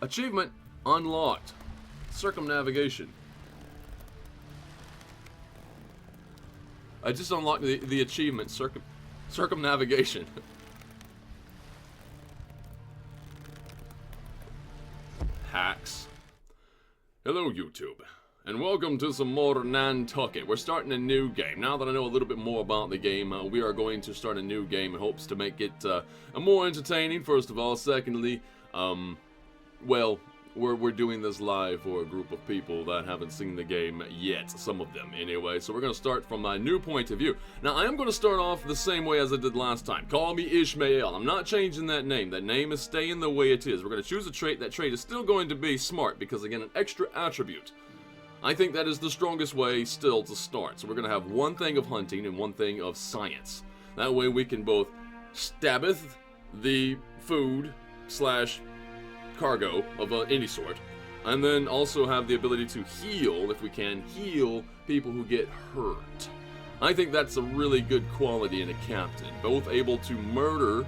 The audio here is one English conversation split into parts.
Achievement unlocked. Circumnavigation. I just unlocked the achievement, circumnavigation. Hacks. Hello, YouTube, and welcome to some more Nantucket. We're starting a new game. Now that I know a little bit more about the game, we are going to start a new game in hopes to make it more entertaining, first of all. Secondly, well, we're doing this live for a group of people that haven't seen the game yet, some of them anyway, so we're going to start from a new point of view. Now, I am going to start off the same way as I did last time. Call me Ishmael. I'm not changing that name. That name is staying the way it is. We're going to choose a trait. That trait is still going to be smart, because again, an extra attribute. I think that is the strongest way still to start. So we're going to have one thing of hunting and one thing of science. That way we can both stabbeth the food slash cargo of any sort, and then also have the ability to heal, if we can, heal people who get hurt. I think that's a really good quality in a captain, both able to murder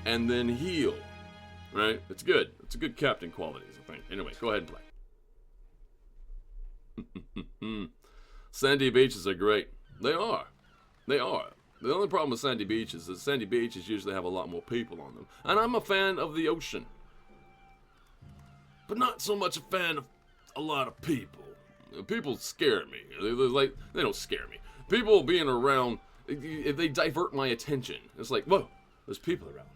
and then heal, right? It's good. It's a good captain qualities, I think. Anyway, go ahead and play. Sandy beaches are great. They are. They are. The only problem with sandy beaches is sandy beaches usually have a lot more people on them, and I'm a fan of the ocean, but not so much a fan of a lot of people. People scare me. They don't scare me. People being around, they divert my attention. It's like, whoa, there's people around.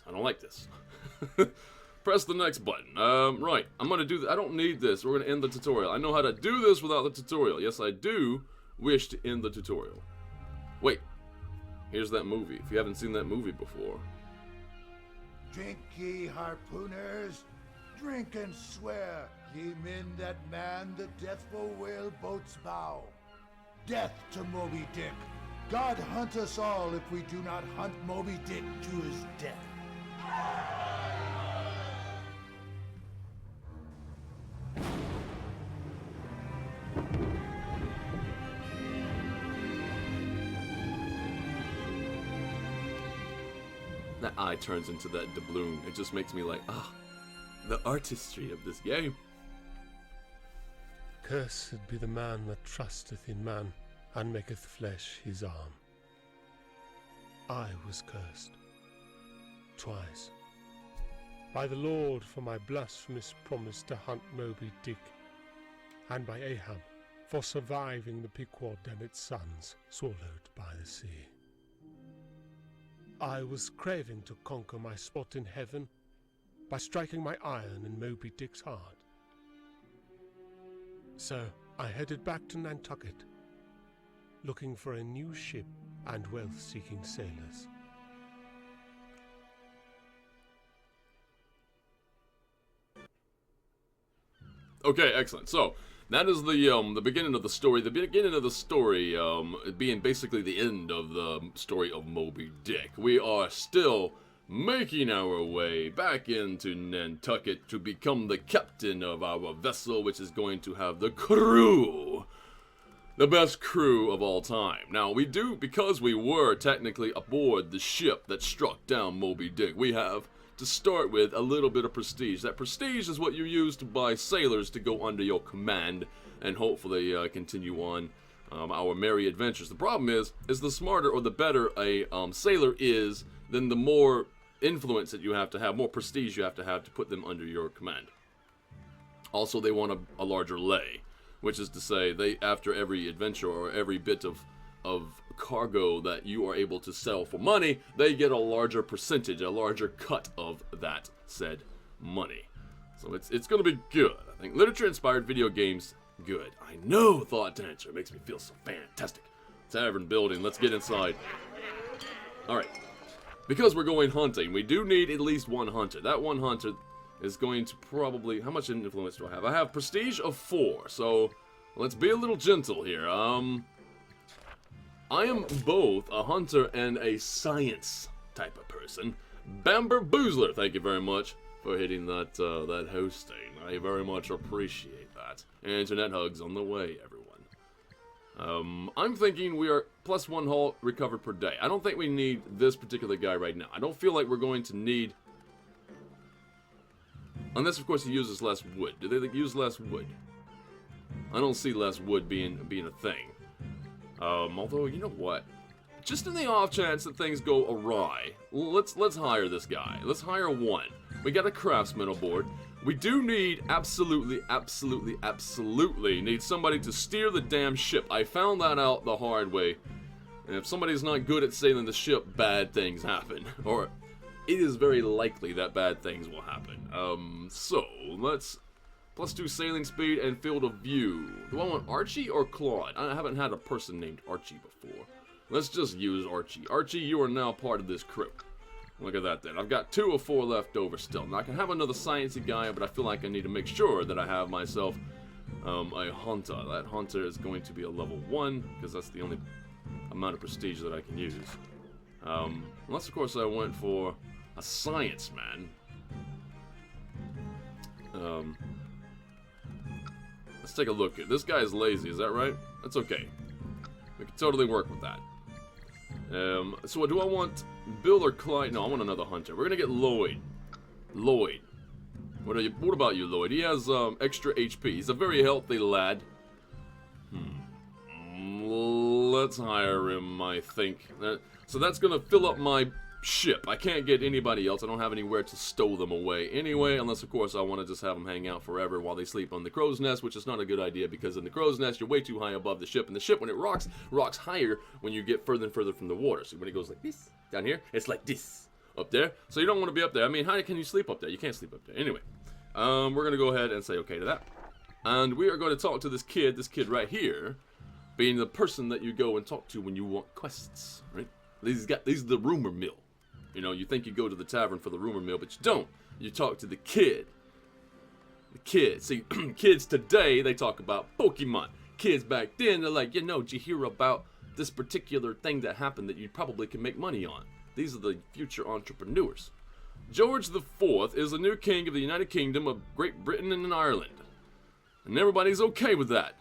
I don't like this. Press the next button. Right, I'm gonna do that. I don't need this. We're gonna end the tutorial. I know how to do this without the tutorial. Yes, I do wish to end the tutorial. Wait, here's that movie. If you haven't seen that movie before. Drink ye, harpooners, drink and swear, ye men that man the deathful whale boat's bow. Death to Moby Dick. God hunt us all if we do not hunt Moby Dick to his death. That eye turns into that doubloon. It just makes me like, the artistry of this game. Cursed be the man that trusteth in man, and maketh flesh his arm. I was cursed twice by the Lord for my blasphemous promise to hunt Moby Dick, and by Ahab for surviving the Pequod and its sons swallowed by the sea. I was craving to conquer my spot in heaven by striking my iron in Moby Dick's heart. So I headed back to Nantucket, looking for a new ship and wealth-seeking sailors. Okay, excellent. So that is the beginning of the story. The beginning of the story being basically the end of the story of Moby Dick. We are still making our way back into Nantucket to become the captain of our vessel, which is going to have the crew. The best crew of all time. Now, we do, because we were technically aboard the ship that struck down Moby Dick, we have, to start with, a little bit of prestige. That prestige is what you use to buy sailors to go under your command and hopefully continue on our merry adventures. The problem is the smarter or the better a sailor is, then the more influence that you have to have, more prestige you have to put them under your command. Also, they want a larger lay, which is to say, they, after every adventure or every bit of cargo that you are able to sell for money, they get a larger percentage, a larger cut of that said money. So it's going to be good. I think literature-inspired video games, good. I know Thought Dancer makes me feel so fantastic. Tavern building, let's get inside. Alright, because we're going hunting, we do need at least one hunter. That one hunter is going to probably, how much influence do I have? I have prestige of 4, so let's be a little gentle here. I am both a hunter and a science type of person. Bamber Boozler, thank you very much for hitting that that hosting. I very much appreciate that. Internet hugs on the way, everyone. I'm thinking we are +1 hull recovered per day. I don't think we need this particular guy right now. I don't feel like we're going to need Unless, of course, he uses less wood. Do they use less wood? I don't see less wood being a thing. Although, you know what? Just in the off chance that things go awry, let's hire this guy. Let's hire one. We got a craftsman aboard. We do need absolutely need somebody to steer the damn ship. I found that out the hard way. And if somebody's not good at sailing the ship, bad things happen. Or it is very likely that bad things will happen. So let's do sailing speed and field of view. Do I want Archie or Claude? I haven't had a person named Archie before. Let's just use Archie. Archie, you are now part of this crew. Look at that then. I've got 2 of 4 left over still. Now I can have another sciencey guy, but I feel like I need to make sure that I have myself a hunter. That hunter is going to be a level 1, because that's the only amount of prestige that I can use. Unless of course I went for a science man. Let's take a look here. This guy is lazy, is that right? That's okay. We can totally work with that. So do I want Bill or Clyde? No, I want another hunter. We're gonna get Lloyd. Lloyd. What about you, Lloyd? He has extra HP. He's a very healthy lad. Let's hire him, I think. So that's gonna fill up my ship. I can't get anybody else. I don't have anywhere to stow them away anyway, unless of course I want to just have them hang out forever while they sleep on the crow's nest, which is not a good idea because in the crow's nest you're way too high above the ship, and the ship when it rocks higher when you get further and further from the water. So when it goes like this down here, it's like this up there. So you don't want to be up there. I mean, how can you sleep up there? You can't sleep up there. Anyway, we're gonna go ahead and say okay to that, and we are going to talk to this kid right here, being the person that you go and talk to when you want quests, right? These are the rumor mill. You know, you think you go to the tavern for the rumor mill, but you don't. You talk to the kid. The kid. See, kids today, they talk about Pokemon. Kids back then, they're like, you know, did you hear about this particular thing that happened that you probably can make money on? These are the future entrepreneurs. George IV is the new king of the United Kingdom of Great Britain and Ireland. And everybody's okay with that.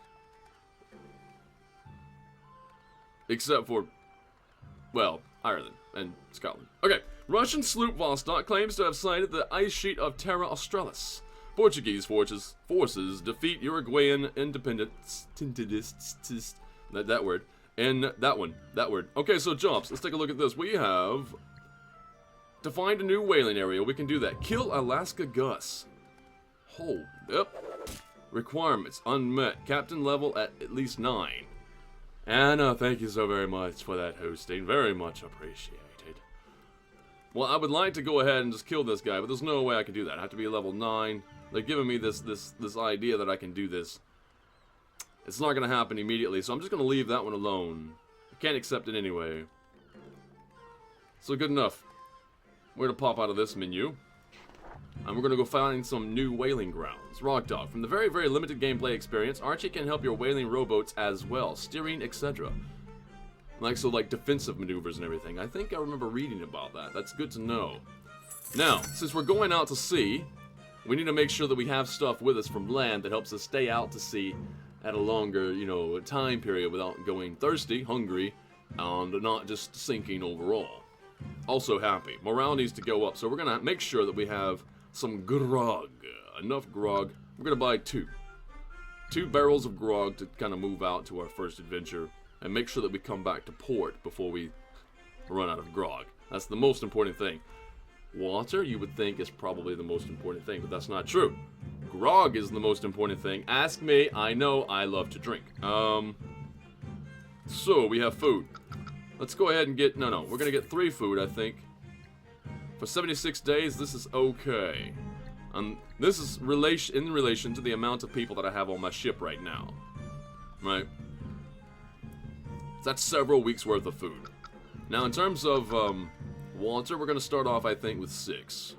Except for, well, Ireland and Scotland. Okay, Russian sloop Vostok claims to have sighted the ice sheet of Terra Australis. Portuguese forces defeat Uruguayan independentists. That word. And that word. Okay, so jobs. Let's take a look at this. We have to find a new whaling area. We can do that. Kill Alaska Gus. Hold up. Requirements unmet. Captain level at least 9. Anna, thank you so very much for that hosting. Very much appreciated. Well, I would like to go ahead and just kill this guy, but there's no way I can do that. I have to be level 9. They're giving me this idea that I can do this. It's not going to happen immediately, so I'm just going to leave that one alone. I can't accept it anyway. So good enough. We're going to pop out of this menu. And we're going to go find some new whaling grounds. Rock Dog. From the very, very limited gameplay experience, Archie can help your whaling rowboats as well. Steering, etc. Like defensive maneuvers and everything. I think I remember reading about that. That's good to know. Now, since we're going out to sea, we need to make sure that we have stuff with us from land that helps us stay out to sea at a longer, you know, time period without going thirsty, hungry, and not just sinking overall. Also happy. Morale needs to go up, so we're going to make sure that we have some grog. Enough grog. We're going to buy 2. 2 barrels of grog to kind of move out to our first adventure. And make sure that we come back to port before we run out of grog. That's the most important thing. Water, you would think, is probably the most important thing, but that's not true. Grog is the most important thing. Ask me, I know I love to drink. So, we have food. Let's go ahead and get, no, we're gonna get 3 food, I think. For 76 days, this is okay. This is in relation to the amount of people that I have on my ship right now. Right? That's several weeks worth of food. Now, in terms of water, we're going to start off, I think, with 6.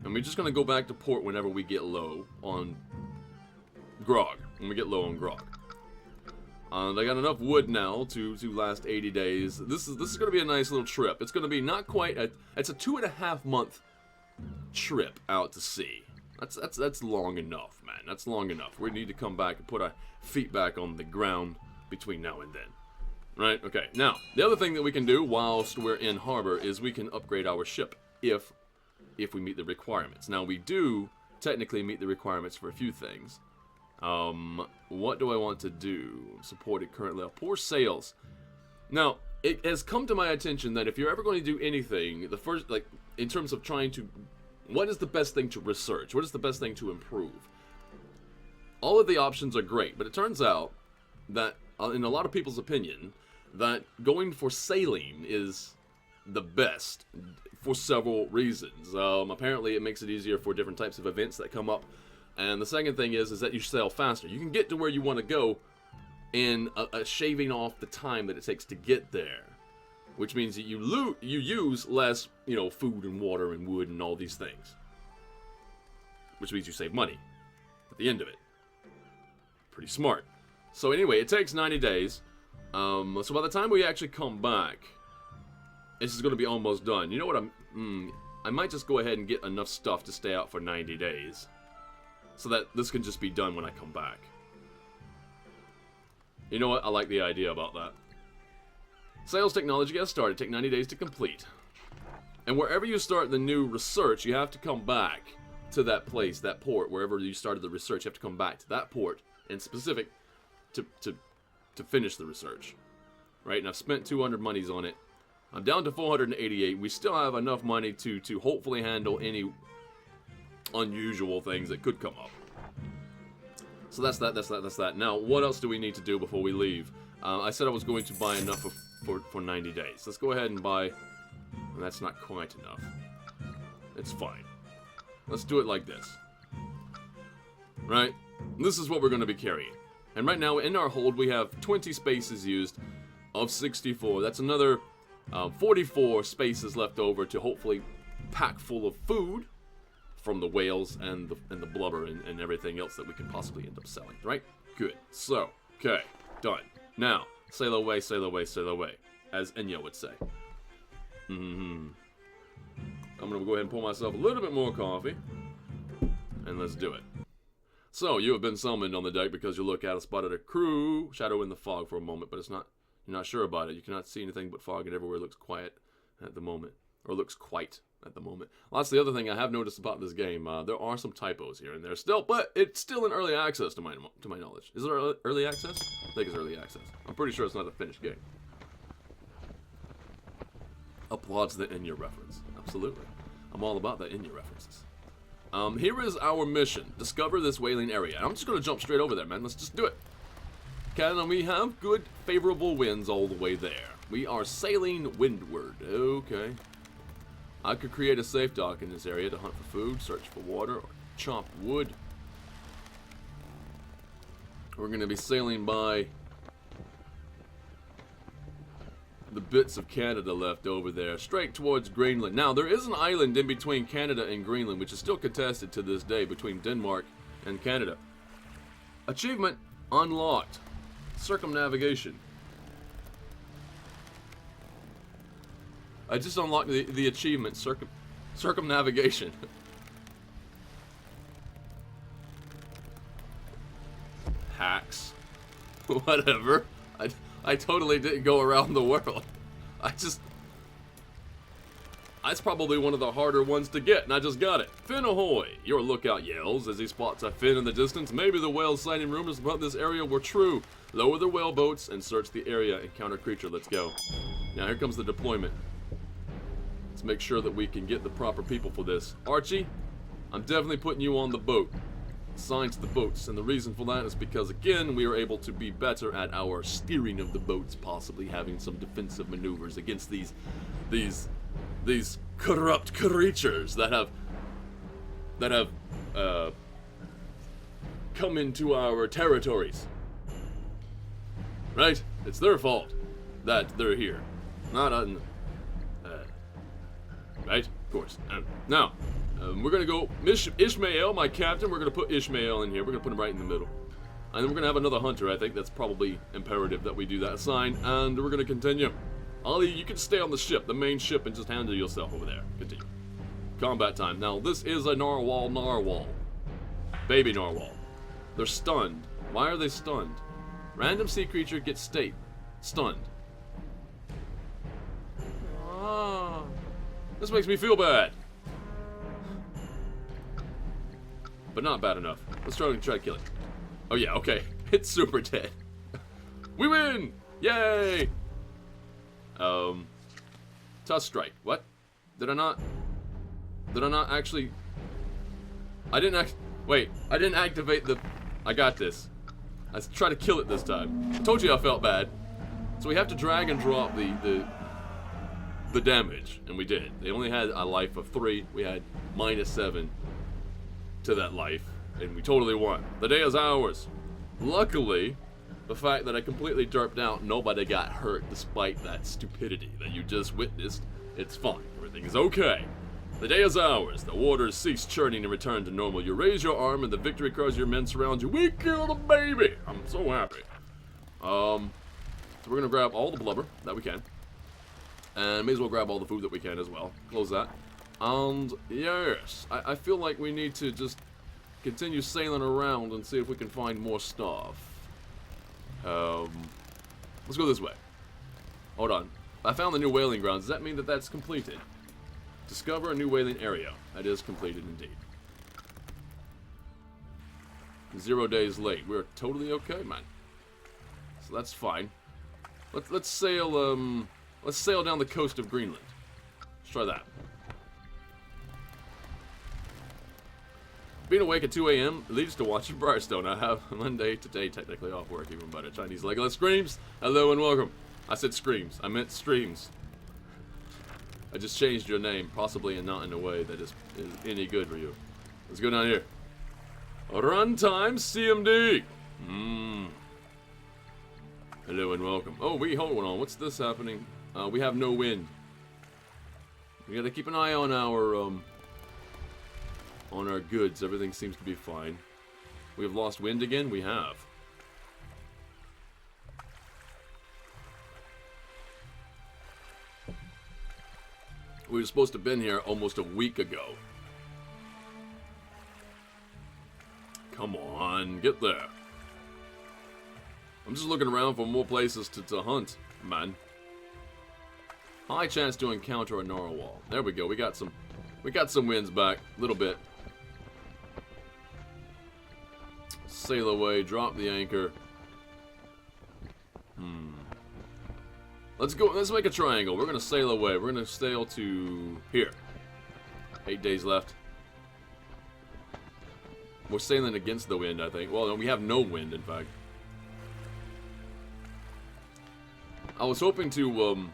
And we're just going to go back to port whenever we get low on grog. When we get low on grog. And I got enough wood now to last 80 days. This is going to be a nice little trip. It's going to be not quite it's a 2.5 month trip out to sea. That's long enough, man. That's long enough. We need to come back and put our feet back on the ground between now and then. Right? Okay. Now, the other thing that we can do whilst we're in harbor is we can upgrade our ship if if we meet the requirements. Now, we do technically meet the requirements for a few things. What do I want to do? Supported currently. Poor sales. Now, it has come to my attention that if you're ever going to do anything, the first, like, in terms of trying to, what is the best thing to research? What is the best thing to improve? All of the options are great, but it turns out that, in a lot of people's opinion, that going for sailing is the best for several reasons. Apparently, it makes it easier for different types of events that come up. And the second thing is that you sail faster. You can get to where you want to go in shaving off the time that it takes to get there, which means that you use less, you know, food and water and wood and all these things, which means you save money at the end of it. Pretty smart. So anyway, it takes 90 days. So by the time we actually come back, this is going to be almost done. You know what? I might just go ahead and get enough stuff to stay out for 90 days. So that this can just be done when I come back. You know what? I like the idea about that. Sales technology gets started. Take 90 days to complete. And wherever you start the new research, you have to come back to that place, that port. Wherever you started the research, you have to come back to that port in specific to finish the research. Right? And I've spent 200 monies on it. I'm down to 488. We still have enough money to hopefully handle any unusual things that could come up. So that's that. Now, what else do we need to do before we leave? I said I was going to buy enough for 90 days. Let's go ahead and buy... That's not quite enough. It's fine. Let's do it like this. Right? This is what we're going to be carrying. And right now, in our hold, we have 20 spaces used of 64. That's another 44 spaces left over to hopefully pack full of food from the whales and the blubber and everything else that we could possibly end up selling, right? Good. So, okay, done. Now, sail away, sail away, sail away, as Enya would say. I'm gonna go ahead and pour myself a little bit more coffee, and let's do it. So, you have been summoned on the deck because you look out and spotted a crew shadow in the fog for a moment, but you're not sure about it. You cannot see anything but fog, and everywhere looks quiet at the moment, or looks quite at the moment. Well, that's the other thing I have noticed about this game. There are some typos here and there still, but it's still in early access to my knowledge. Is it early access? I think it's early access. I'm pretty sure it's not a finished game. Applauds the Enya reference. Absolutely. I'm all about the Enya references. Here is our mission. Discover this whaling area. I'm just going to jump straight over there, man. Let's just do it. Okay, and we have good, favorable winds all the way there. We are sailing windward. Okay. I could create a safe dock in this area to hunt for food, search for water, or chop wood. We're going to be sailing by the bits of Canada left over there, straight towards Greenland. Now, there is an island in between Canada and Greenland, which is still contested to this day between Denmark and Canada. Achievement unlocked. Circumnavigation. I just unlocked the achievement, circumnavigation. Hacks. Whatever. I totally didn't go around the world. That's probably one of the harder ones to get, and I just got it. Fin ahoy! Your lookout yells as he spots a fin in the distance. Maybe the whales sighting rumors about this area were true. Lower the whale boats and search the area. Encounter creature. Let's go. Now here comes the deployment. Let's make sure that we can get the proper people for this. Archie, I'm definitely putting you on the boat. Assigned to the boats, and the reason for that is because, again, we are able to be better at our steering of the boats, possibly having some defensive maneuvers against these corrupt creatures that have come into our territories. Right? It's their fault that they're here, not right? Of course. Now, we're going to go Ishmael, my captain. We're going to put Ishmael in here. We're going to put him right in the middle. And then we're going to have another hunter. I think that's probably imperative that we do that assign. And we're going to continue. Ollie, you can stay on the ship, the main ship, and just handle yourself over there. Continue. Combat time. Now, this is a narwhal. Baby narwhal. They're stunned. Why are they stunned? Random sea creature gets stunned. Ah. This makes me feel bad. but not bad enough. Let's try to kill it. Oh yeah, okay. It's super dead. We win! Yay! Tough strike. What? Did I not actually... Wait, I didn't activate the... I got this. Let's try to kill it this time. I told you I felt bad. So we have to drag and drop the damage, and we did. They only had a life of 3. We had -7 to that life, and we totally won. The day is ours. Luckily, the fact that I completely derped out, nobody got hurt despite that stupidity that you just witnessed. It's fine. Everything is okay. The day is ours. The waters cease churning and return to normal. You raise your arm and the victory cries your men surround you. We killed a baby! I'm so happy. So we're gonna grab all the blubber that we can. And may as well grab all the food that we can as well. Close that. And yes, I feel like we need to just continue sailing around and see if we can find more stuff. Let's go this way. Hold on. I found the new whaling grounds. Does that mean that that's completed? Discover a new whaling area. That is completed indeed. 0 days late. We're totally okay, man. So that's fine. Let's sail down the coast of Greenland. Let's try that. Being awake at 2 a.m. leads to watching Briarstone. I have Monday today technically off work, even better. Chinese Legolas screams. Hello and welcome. I said screams. I meant streams. I just changed your name, possibly and not in a way that is any good for you. Let's go down here. Runtime CMD. Hello and welcome. Oh, hold on. What's this happening? We have no wind. We gotta keep an eye on our goods. Everything seems to be fine. We have lost wind again? We have. We were supposed to have been here almost a week ago. Come on, get there. I'm just looking around for more places to hunt, man. High chance to encounter a narwhal. There we go. We got some winds back, a little bit. Sail away, drop the anchor. Let's go. Let's make a triangle. We're gonna sail away. We're gonna sail to here. 8 days left. We're sailing against the wind, I think. Well, no, we have no wind, in fact. I was hoping to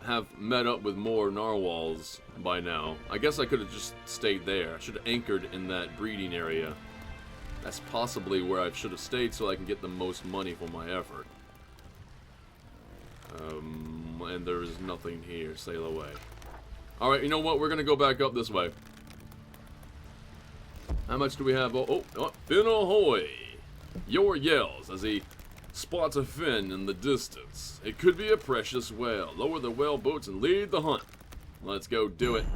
have met up with more narwhals by now. I guess I could have just stayed there. I should have anchored in that breeding area. That's possibly where I should have stayed so I can get the most money for my effort. And there is nothing here. Sail away. Alright, you know what? We're going to go back up this way. How much do we have? Oh, fin ahoy! Yor yells as he spots a fin in the distance. It could be a precious whale. Lower the whale boats and lead the hunt. Let's go do it.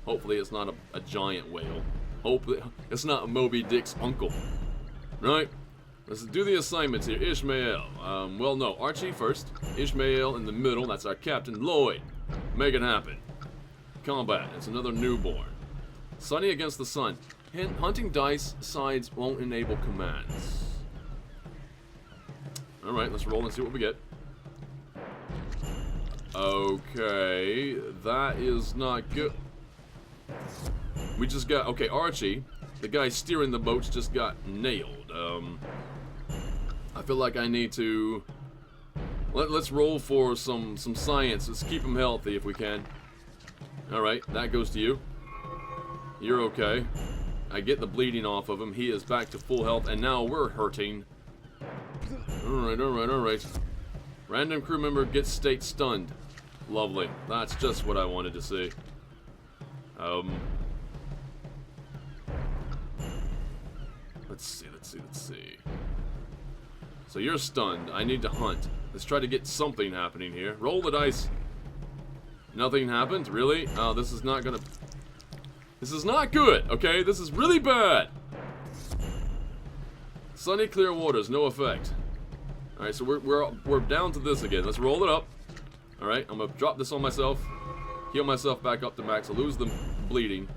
Hopefully it's not a giant whale. Hopefully it's not Moby Dick's uncle. Right? Let's do the assignments here. Ishmael. Well, no. Archie first. Ishmael in the middle. That's our captain. Lloyd. Make it happen. Combat. It's another newborn. Sunny against the sun. Hint, hunting dice sides won't enable commands. Alright, let's roll and see what we get. Okay. That is not good. We just got... Okay, Archie, the guy steering the boats, just got nailed. I feel like I need to... Let's roll for some science. Let's keep him healthy if we can. Alright, that goes to you. You're okay. I get the bleeding off of him. He is back to full health, and now we're hurting. Alright. Random crew member gets state stunned. Lovely. That's just what I wanted to see. Let's see. So you're stunned. I need to hunt. Let's try to get something happening here. Roll the dice. Nothing happened? Really? Oh, this is not gonna... This is not good, okay? This is really bad. Sunny, clear waters, no effect. Alright, so we're down to this again. Let's roll it up. Alright, I'm gonna drop this on myself. Heal myself back up to max. I'll lose the bleeding.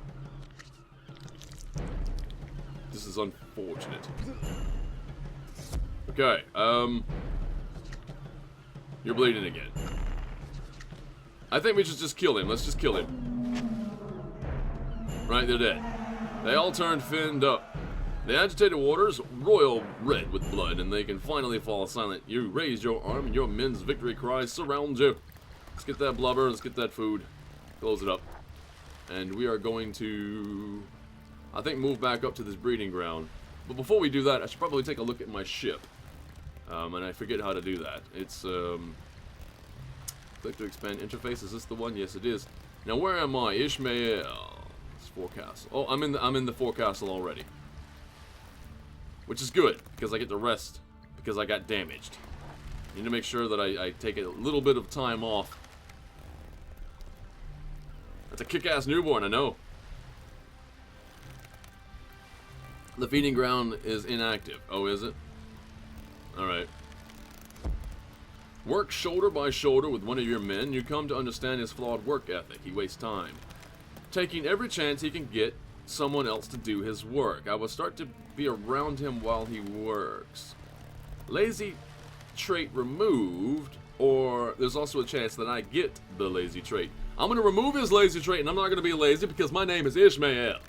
This is unfortunate. Okay, you're bleeding again. I think we should just kill him. Let's just kill him. Right, they're dead. They all turned finned up. The agitated waters royal red with blood, and they can finally fall silent. You raise your arm, and your men's victory cries surround you. Let's get that blubber, let's get that food. Close it up. And we are going to, I think, move back up to this breeding ground. But before we do that, I should probably take a look at my ship. And I forget how to do that. It's, click to expand interface. Is this the one? Yes, it is. Now, where am I? Ishmael. It's forecastle. Oh, I'm in the forecastle already. Which is good, because I get to rest, because I got damaged. I need to make sure that I take a little bit of time off. That's a kick-ass newborn, I know. The feeding ground is inactive. Oh, is it? Alright. Work shoulder by shoulder with one of your men. You come to understand his flawed work ethic. He wastes time, taking every chance he can get someone else to do his work. I will start to be around him while he works. Lazy trait removed, or there's also a chance that I get the lazy trait. I'm going to remove his lazy trait, and I'm not going to be lazy because my name is Ishmael.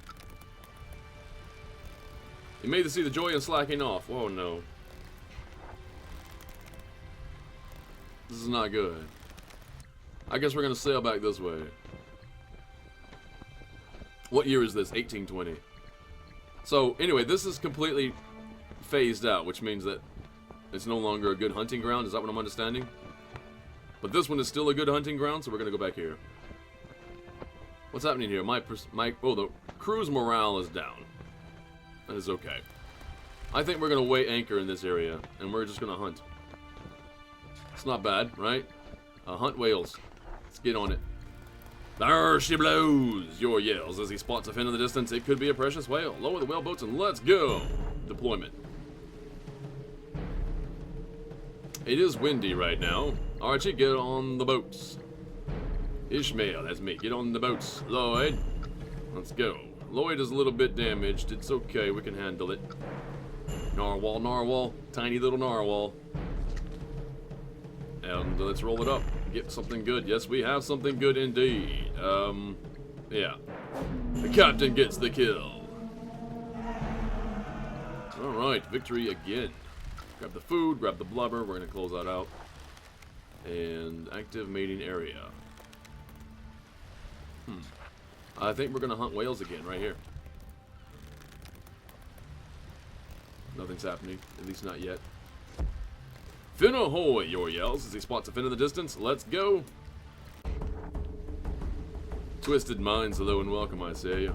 You made to see the joy in slacking off. Oh no. This is not good. I guess we're going to sail back this way. What year is this? 1820. So, anyway, this is completely phased out, which means that it's no longer a good hunting ground. Is that what I'm understanding? But this one is still a good hunting ground, so we're going to go back here. What's happening here? Oh, the crew's morale is down. That is okay. I think we're going to weigh anchor in this area, and we're just going to hunt. It's not bad, right? Hunt whales. Let's get on it. There she blows! Your yells as he spots a fin in the distance. It could be a precious whale. Lower the whale boats and let's go! Deployment. It is windy right now. Archie, get on the boats. Ishmael, that's me. Get on the boats. Lloyd, let's go. Lloyd is a little bit damaged. It's okay, we can handle it. Narwhal, narwhal. Tiny little narwhal. And let's roll it up. Get something good. Yes, we have something good indeed. Yeah. The captain gets the kill. Alright, victory again. Grab the food, grab the blubber. We're going to close that out. And active mating area. I think we're going to hunt whales again right here. Nothing's happening. At least not yet. Fin ahoy, your yells as he spots a fin in the distance. Let's go. Twisted minds, hello and welcome, I say.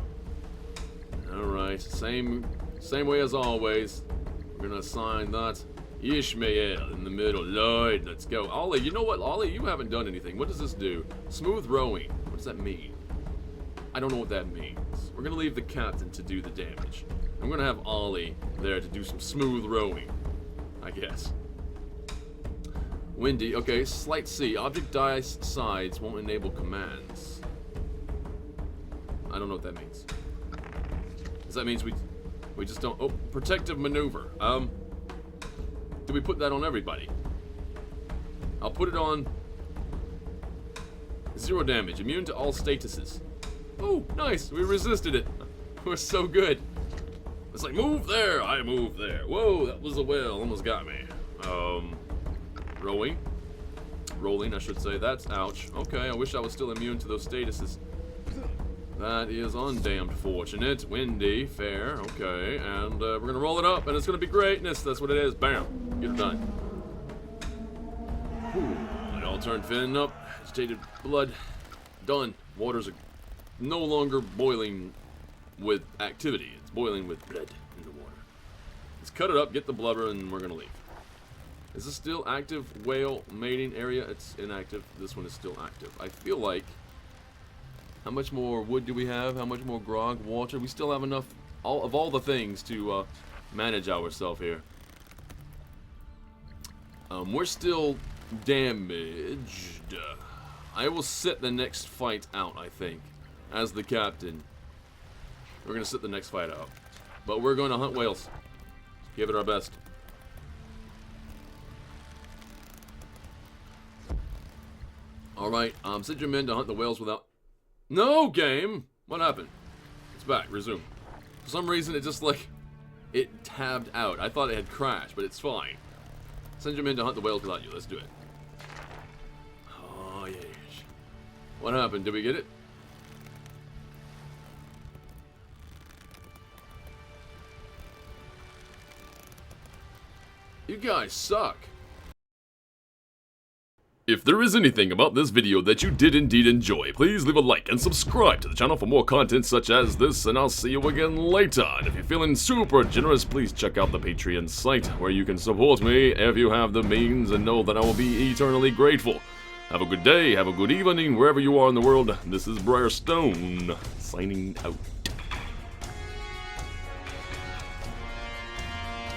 Alright, same way as always. We're gonna assign that Ishmael in the middle. Lloyd, let's go. Ollie, you know what? Ollie, you haven't done anything. What does this do? Smooth rowing. What does that mean? I don't know what that means. We're gonna leave the captain to do the damage. I'm gonna have Ollie there to do some smooth rowing, I guess. Windy. Okay, slight sea. Object dice sides won't enable commands. I don't know what that means. Does that means we just don't... Oh, protective maneuver. Do we put that on everybody? I'll put it on... 0 damage. Immune to all statuses. Oh, nice. We resisted it. We're so good. It's like, move there. I move there. Whoa, that was a whale. Almost got me. Rowing. Rolling, I should say. That's ouch. Okay, I wish I was still immune to those statuses. That is undamned fortunate. Windy, fair, okay. And we're gonna roll it up, and it's gonna be greatness. That's what it is. Bam. Get it done. Whew. It all turned fin up. Agitated blood. Done. Waters are no longer boiling with activity. It's boiling with blood in the water. Let's cut it up, get the blubber, and we're gonna leave. Is this still active whale mating area? It's inactive. This one is still active. I feel like... How much more wood do we have? How much more grog? Water? We still have enough of all the things to manage ourselves here. We're still damaged. I will sit the next fight out, I think. As the captain. We're going to sit the next fight out. but we're going to hunt whales. Give it our best. Alright, send your men to hunt the whales without... No, game! What happened? It's back. Resume. For some reason, it just, like... It tabbed out. I thought it had crashed, but it's fine. Send your men to hunt the whales without you. Let's do it. Oh, yes. What happened? Did we get it? You guys suck. If there is anything about this video that you did indeed enjoy, please leave a like and subscribe to the channel for more content such as this, and I'll see you again later. And if you're feeling super generous, please check out the Patreon site, where you can support me if you have the means, and know that I will be eternally grateful. Have a good day, have a good evening, wherever you are in the world. This is Briarstone, signing out.